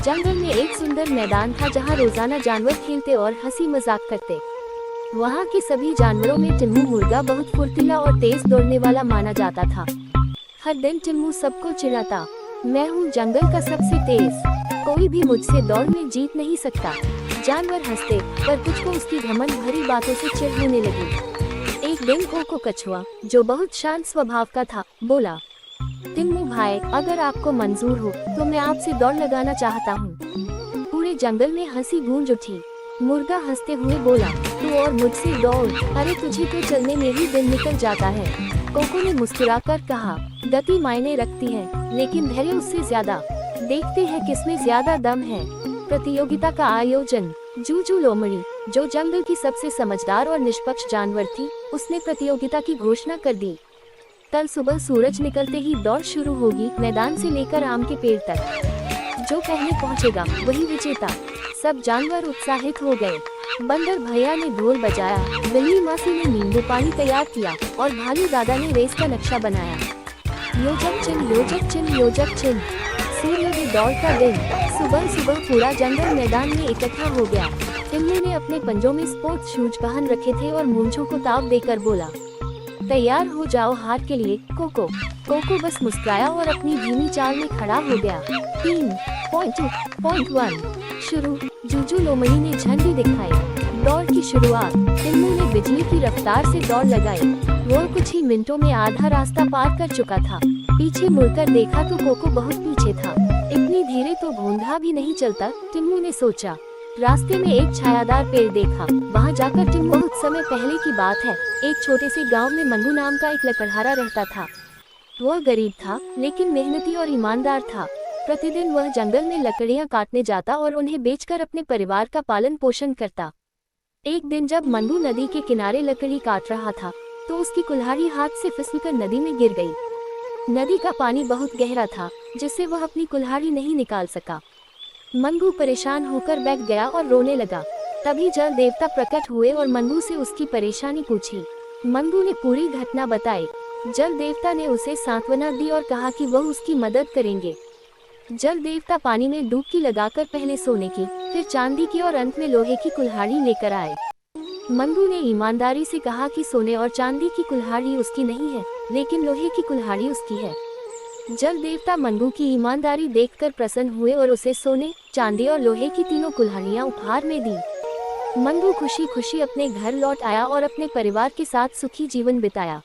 जंगल में एक सुंदर मैदान था जहाँ रोजाना जानवर खेलते और हंसी मजाक करते। वहाँ के सभी जानवरों में टिम्मू मुर्गा बहुत फुर्तीला और तेज दौड़ने वाला माना जाता था। हर दिन टिम्मू सबको चिढ़ाता, मैं हूँ जंगल का सबसे तेज, कोई भी मुझसे दौड़ में जीत नहीं सकता। जानवर हंसते, पर कुछ को उसकी घमंड भरी बातों से चिढ़ होने लगी। एक दिन कोको कछुआ, जो बहुत शांत स्वभाव का था, बोला, टिम्मू भाई, अगर आपको मंजूर हो तो मैं आपसे दौड़ लगाना चाहता हूँ। पूरे जंगल में हंसी गूंज उठी। मुर्गा हंसते हुए बोला, तू और मुझसे दौड़, अरे तुझे तो चलने में ही दिन निकल जाता है। कोको ने मुस्कुराकर कहा, गति मायने रखती है, लेकिन धैर्य उससे ज्यादा। देखते हैं किसमें ज्यादा दम है। प्रतियोगिता का आयोजन। जूजू लोमड़ी, जो जंगल की सबसे समझदार और निष्पक्ष जानवर थी, उसने प्रतियोगिता की घोषणा कर दी। कल सुबह सूरज निकलते ही दौड़ शुरू होगी, मैदान से लेकर आम के पेड़ तक। जो पहले पहुंचेगा वही विजेता। सब जानवर उत्साहित हो गए। बंदर भैया ने ढोल बजाया, बिल्ली मासी ने नींबू पानी तैयार किया और भालू दादा ने रेस का नक्शा बनाया। योजक चिन्ह, योजक चिन्ह, योजक चिन्ह। सूर्योदय दौड़ का दिन। सुबह सुबह पूरा जंगल मैदान में इकट्ठा हो गया। टिम्मू ने अपने पंजों में स्पोर्ट्स शूज पहन रखे थे और मूंछों को ताव देकर बोला, तैयार हो जाओ हार के लिए कोको। कोको बस मुस्कुराया और अपनी धीमी चाल में खड़ा हो गया। 3.2.1 शुरू। जूजू लोमड़ी ने झंडी दिखाई। दौड़ की शुरुआत। टिम्मू ने बिजली की रफ्तार से दौड़ लगाई। वो कुछ ही मिनटों में आधा रास्ता पार कर चुका था। पीछे मुड़कर देखा तो कोको बहुत पीछे था। इतनी धीरे तो भूंदा भी नहीं चलता, टिम्मू ने सोचा। रास्ते में एक छायादार पेड़ देखा। वहाँ जाकर टिम्मू, बहुत समय पहले की बात है, एक छोटे से गांव में मंगू नाम का एक लकड़हारा रहता था। वह गरीब था, लेकिन मेहनती और ईमानदार था। प्रतिदिन वह जंगल में लकड़ियां काटने जाता और उन्हें बेचकर अपने परिवार का पालन पोषण करता। एक दिन जब मंगू नदी के किनारे लकड़ी काट रहा था, तो उसकी कुल्हाड़ी हाथ से फिसलकर नदी में गिर गई। नदी का पानी बहुत गहरा था, जिससे वह अपनी कुल्हाड़ी नहीं निकाल सका। मंगू परेशान होकर बैठ गया और रोने लगा। तभी जल देवता प्रकट हुए और मंगू से उसकी परेशानी पूछी। मंगू ने पूरी घटना बताई। जल देवता ने उसे सांत्वना दी और कहा कि वह उसकी मदद करेंगे। जल देवता पानी में डुबकी लगाकर पहले सोने की, फिर चांदी की और अंत में लोहे की कुल्हाड़ी लेकर आए। मंगू ने ईमानदारी से कहा कि सोने और चांदी की कुल्हाड़ी उसकी नहीं है, लेकिन लोहे की कुल्हाड़ी उसकी है। जल देवता मंगू की ईमानदारी देखकर प्रसन्न हुए और उसे सोने, चांदी और लोहे की तीनों कुल्हाड़ियां उपहार में दी। मंगू खुशी खुशी अपने घर लौट आया और अपने परिवार के साथ सुखी जीवन बिताया।